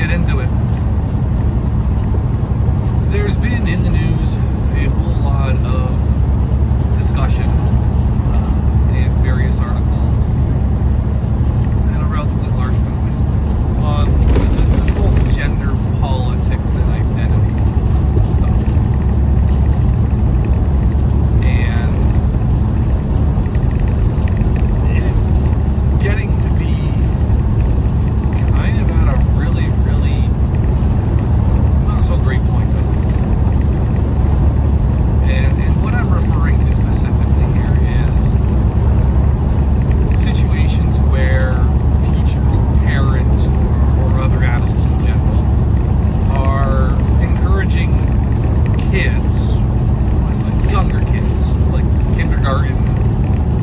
get into it. There's been in the news a whole lot of discussion in various articles and a relatively large movement on this whole gender politics and identity stuff. And it's getting to be kind of at a really, really not so great point. And what I'm referring to specifically here is situations where teachers, parents, or other adults in general are encouraging kids, like younger kids, like kindergarten,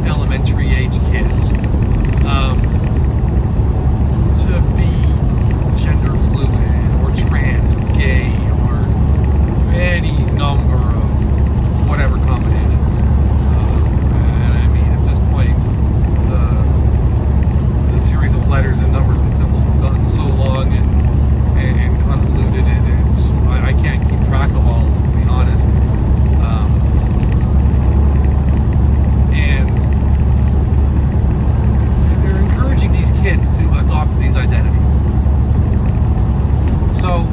elementary age kids, to be gender fluid or trans or gay or any number of whatever combinations. And I mean, at this point, the series of letters and numbers and symbols has gotten so long and convoluted, I can't keep track of all of them, to be honest. And they're encouraging these kids to adopt these identities. So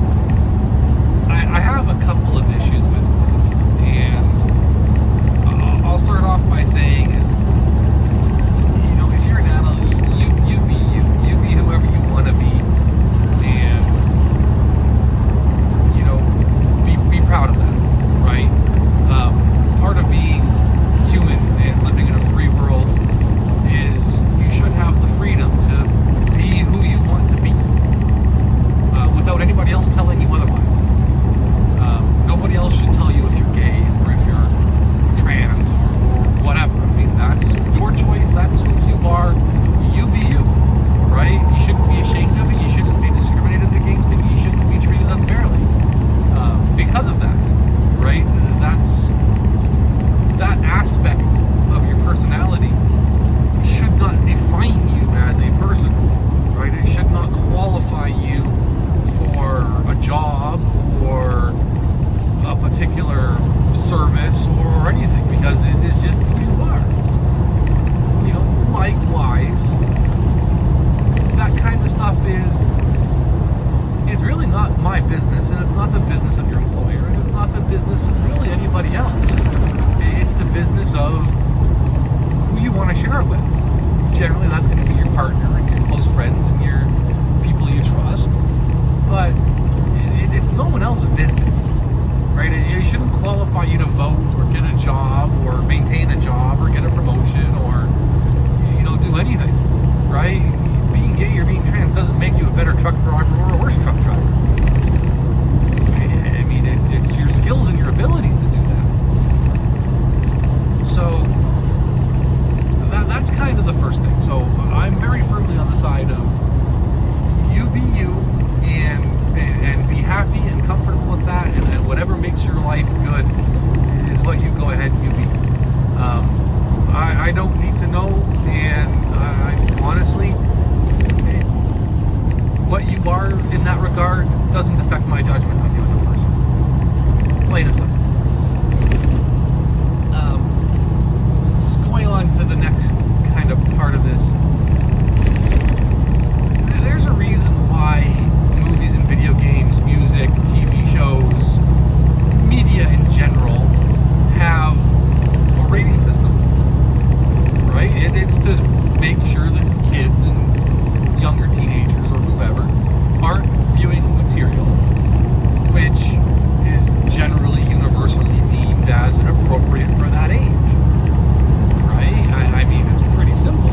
I have a couple of issues with this, and I'll start off by saying is, you know, if you're an adult, you be whoever you want to be, and you know, be proud of that, right? Part of being human and living in a free world is you should have the freedom to be who you want to be, without anybody else telling you otherwise. Nobody else should tell you if you're gay or if you're trans or whatever. I mean, that's your choice. That's who you are. You be you, right? You shouldn't be ashamed of it. You shouldn't be discriminated against it. You shouldn't be treated unfairly because of that, right? That aspect of your personality should not define you as a person, right? It should not qualify you for a job or a particular service or anything, because it is just who you are. You know, likewise, that kind of stuff it's really not my business, and it's not the business of your employer, and it's not the business of really anybody else. It's the business of who you want to share it with. Generally, that's going to be your partner and your close friends and your people you trust, but it's no one else's business, right? It shouldn't qualify you to vote or get a job or maintain a job or get a promotion or, you know, do anything, right? Being gay or being trans doesn't make you a better truck driver or a worse truck driver. I mean, it's your skills and your abilities that do that. So that's kind of the first thing. So I'm very firmly on the side of you be you and be happy and comfortable with that, and whatever makes your life good is what you go ahead and you be. I don't need to know, and I honestly, what you are in that regard doesn't affect my judgment of you as a person. Plain and simple. Going on to the next kind of part of this, there's a reason why movies and video games, music, TV shows, media in general have a rating system, right? It's to make sure that kids and younger teenagers or whoever aren't viewing material which is generally universally deemed as inappropriate for that age, right? I mean, it's pretty simple.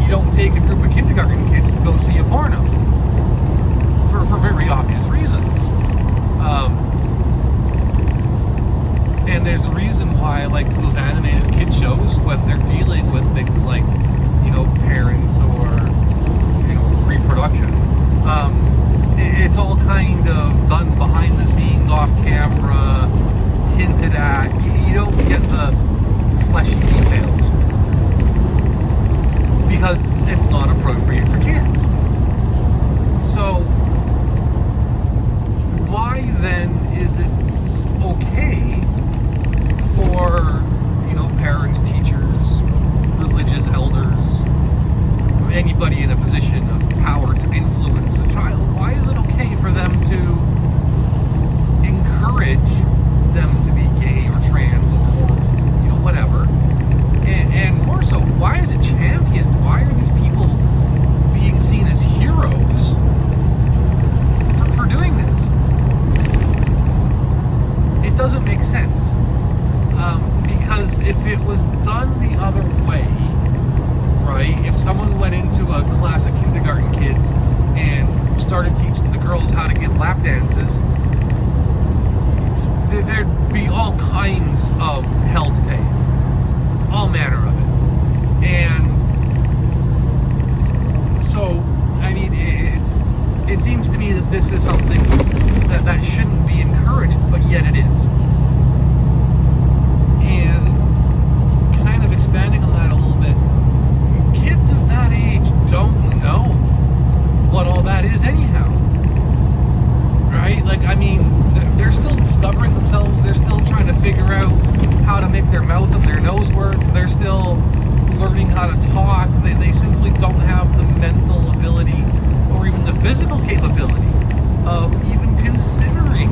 You don't take a group of kindergarten kids to go see a porno for very obvious reasons. And there's a reason why, like, those animated kid shows, when they're dealing with things like, you know, parents or, you know, reproduction, it's all kind of done behind the scenes, off camera, hinted at. You don't get the fleshy details because it's not appropriate for kids. So lap dances, there'd be all kinds of hell to pay, all manner of it. And so, I mean, it seems to me that this is something that shouldn't be encouraged, but yet it is. And kind of expanding on that a little bit, kids of that age don't know what all that is anyhow. Right? Like, I mean, they're still discovering themselves. They're still trying to figure out how to make their mouth and their nose work. They're still learning how to talk. They simply don't have the mental ability or even the physical capability of even considering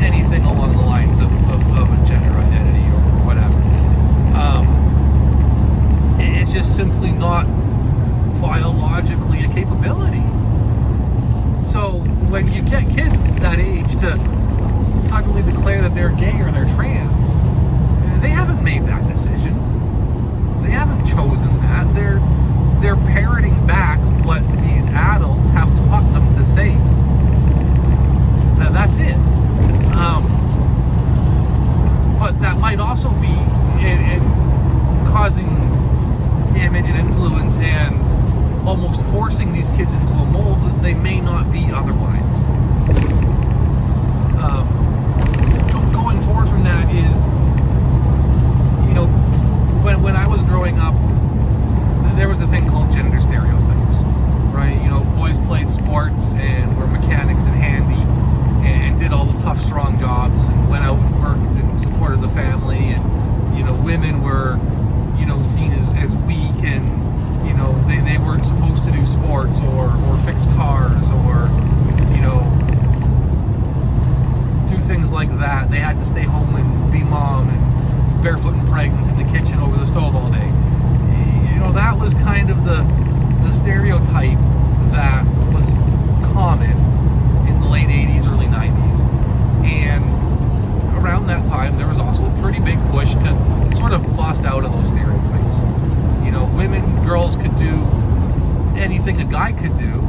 anything along the lines of a gender identity or whatever. It's just simply not biologically a capability. So when you get kids that age to suddenly declare that they're gay or they're trans, they haven't made that decision. They haven't chosen that. They're parroting back what these adults have taught them to say. That's it. But that might also be in causing damage and influence and almost forcing these kids into a mold that they may not be otherwise. Going forward from that is, you know, when I was growing up, there was a thing called gender stereotypes, right? You know, boys played sports and were mechanics and handy and did all the tough, strong jobs and went out and worked and supported the family, and, you know, women were, you know, seen as weak, and, you know, they weren't supposed to do sports or fix cars or, you know, do things like that. They had to stay home and be mom and barefoot and pregnant in the kitchen over the stove all day. You know, that was kind of the stereotype that was common in the late 80s, early 90s. And around that time, there was also a pretty big push to sort of bust out of those stereotypes. You know, women, girls could do anything a guy could do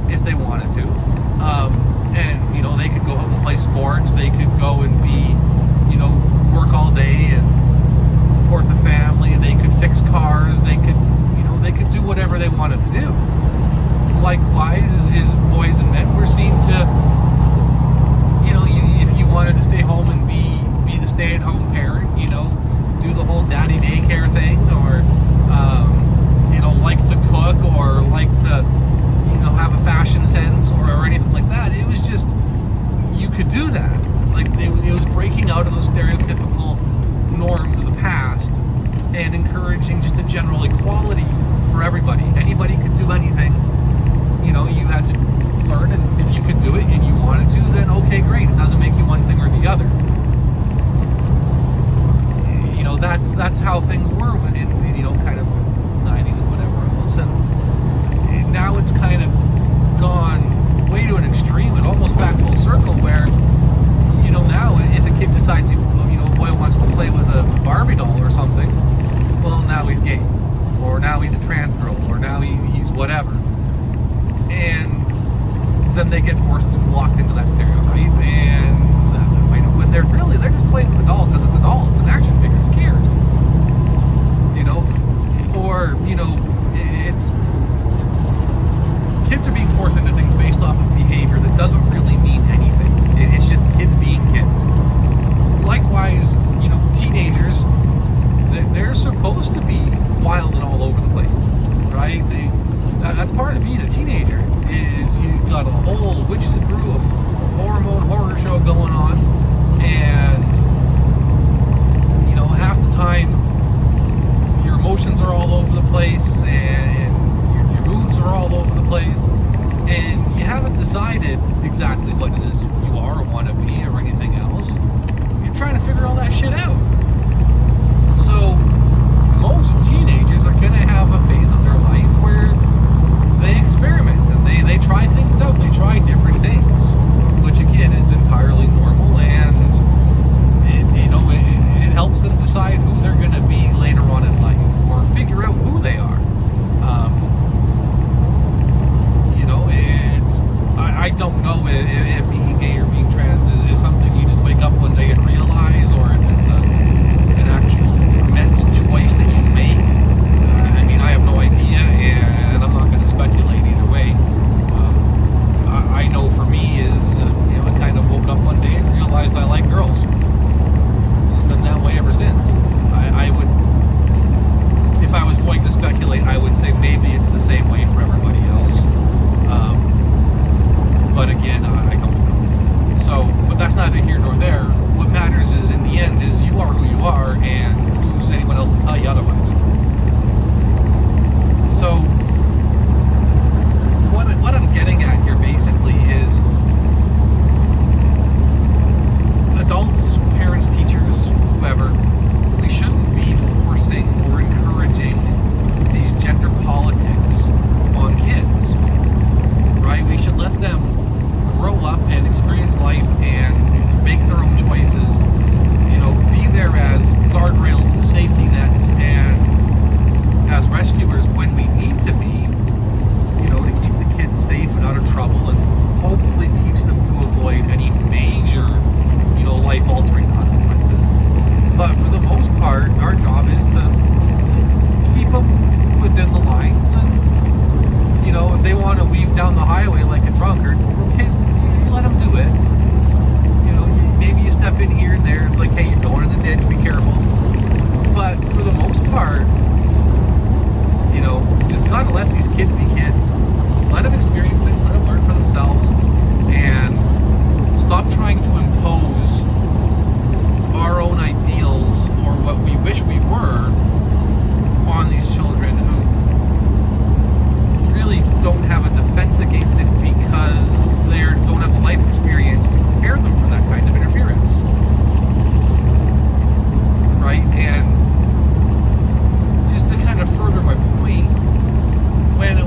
if they wanted to. And, you know, they could go out and play sports. They could go and be, you know, work all day and support the family. They could fix cars. They could, you know, they could do whatever they wanted to do. Likewise, is boys and men were seen to, you know, if you wanted to stay home and be the stay-at-home parent, you know, do the whole daddy daycare thing, or, you know, like to cook, or like to, you know, have a fashion sense, or anything like that. It was just, you could do that. Like, it was breaking out of those stereotypical norms of the past and encouraging just a general equality for everybody. Anybody could do anything. You know, you had to learn, and if you could do it and you wanted to, then okay, great. It doesn't make you one thing or the other. You know, that's how things were in, you know, kind of 90s and whatever else. And now it's kind of gone way to an extreme and almost back full circle, where, you know, now if a kid decides, you know, a boy wants to play with a Barbie doll or something, well, now he's gay, or now he's a trans girl, or now he's whatever. And then they get locked into that stereotype, and when they're just playing with a doll because it's a doll, it's an action figure, who cares? You know? Or, you know, it's kids are being forced into things based off of behavior that doesn't really mean anything. It's just kids being kids. Likewise, you know, teenagers, they're supposed to be wild and all over the place, right? That's part of being a teenager, is you've got a whole witch's brew of hormone horror show going on, and, you know, half the time your emotions are all over the place, and your moods are all over the place, and you haven't decided exactly what it is you are or want to be or anything else. You're trying to figure all that shit out. So most teenagers are going to have a phase of their life where they experiment and they try things out. They try different things, which again is entirely normal, and it helps them decide who they're going to be later on in life, or figure out who they are. You know, I I don't know if being gay or being trans is something you just wake up one day and realize, or if it's an actual mental choice that you make. I mean, I have no idea, and I'm not going to speculate either way. I know for me is, I kind of woke up one day and realized I like girls. It's been that way ever since. I would, if I was going to speculate, I would say maybe it's the same way for everybody else. But again, I don't know. So, but that's neither here nor there. What matters is, in the end, is you are who you are, and who's anyone else to tell you otherwise. So, what I'm getting at here basically is adults, parents, teachers, whoever, we shouldn't be forcing or encouraging these gender politics on kids, right? We should let them grow up and experience life and make their own choices, be there as guardrails and safety nets and as rescuers when we need to be, to keep the kids safe and out of trouble, and hopefully teach them to avoid any major, life-altering consequences. But for the most part, our job is to keep them within the lines, and if they want to weave down the highway like a drunkard, okay, you let them do it. Maybe you step in here and there. It's like, hey, you're going in the ditch, be careful. But for the most part, you just gotta let these kids be kids. Let them experience things, let them learn for themselves, and stop trying to impose our own ideals or what we wish we were on these children who really don't have a defense against it because they don't have the life experience to prepare them for that kind of interference. Right? And just to kind of further my point,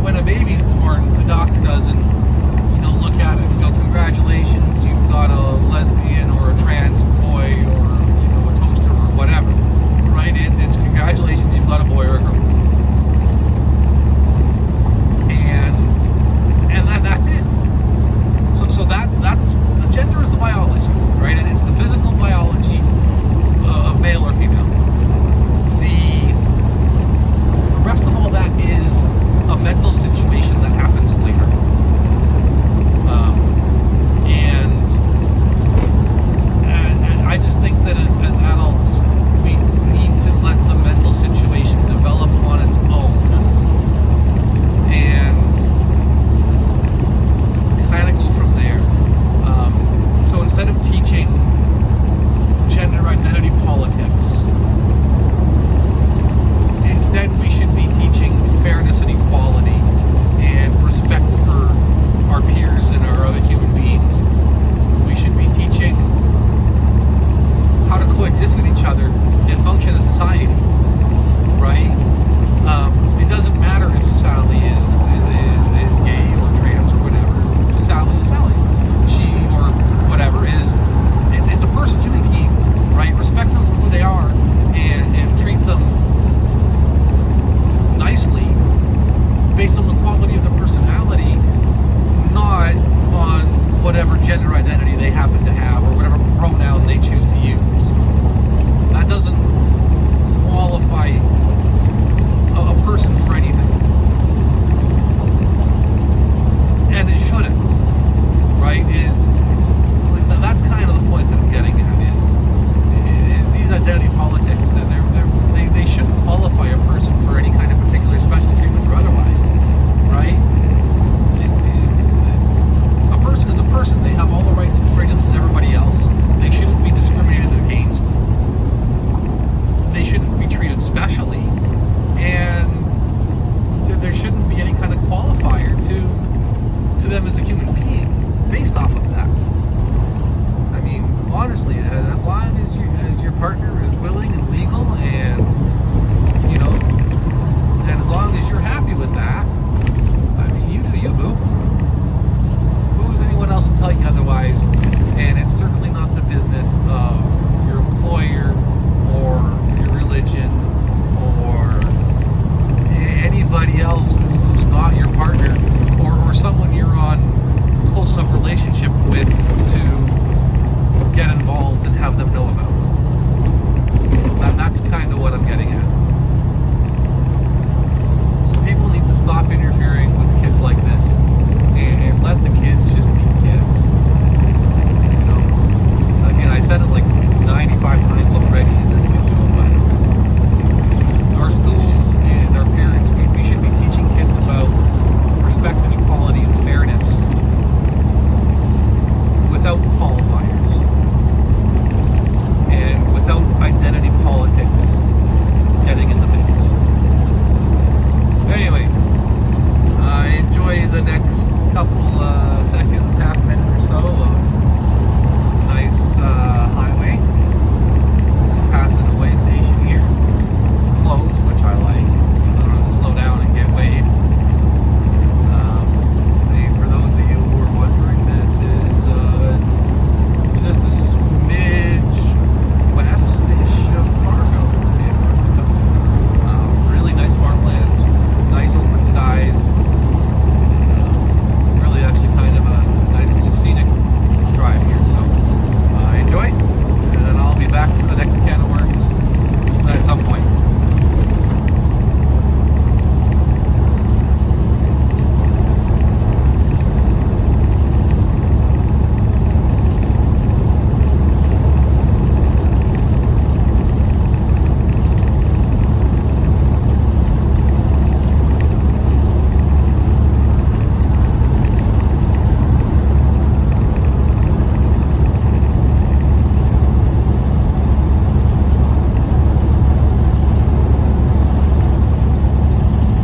when a baby's born, the doctor doesn't, look at it and go, congratulations, you've got a lesbian or a trans boy or, a toaster or whatever. Right? It's congratulations, you've got a boy or a girl. And that's it. So that's the gender is the biology, right? And it's the physical biology of male or female. The rest of all that is a mental situation that happens later. And I just think that as adults, we need to let the mental situation develop on its own, and kind of go from there. So instead of teaching gender identity politics, instead we should be teaching fairness and equality and respect for our peers and our other human beings. We should be teaching how to coexist with each other and function as society, right? It doesn't matter if Sally is gay or trans or whatever. Sally is Sally. She or whatever is, it's a person, human being, right? Respect them for who they are and treat them nicely based on the quality of their personality, not on whatever gender identity they happen to have or whatever pronoun they choose to use. That doesn't qualify a person for anything. And it shouldn't, right? That's kind of the point that I'm getting at is these identity politics that they shouldn't qualify a person for any kind of particular special treatment or otherwise, right? A person is a person. They have all the rights and freedoms as everybody else. They shouldn't be discriminated against. They shouldn't be treated specially, and there shouldn't be any kind of qualifier to them as a human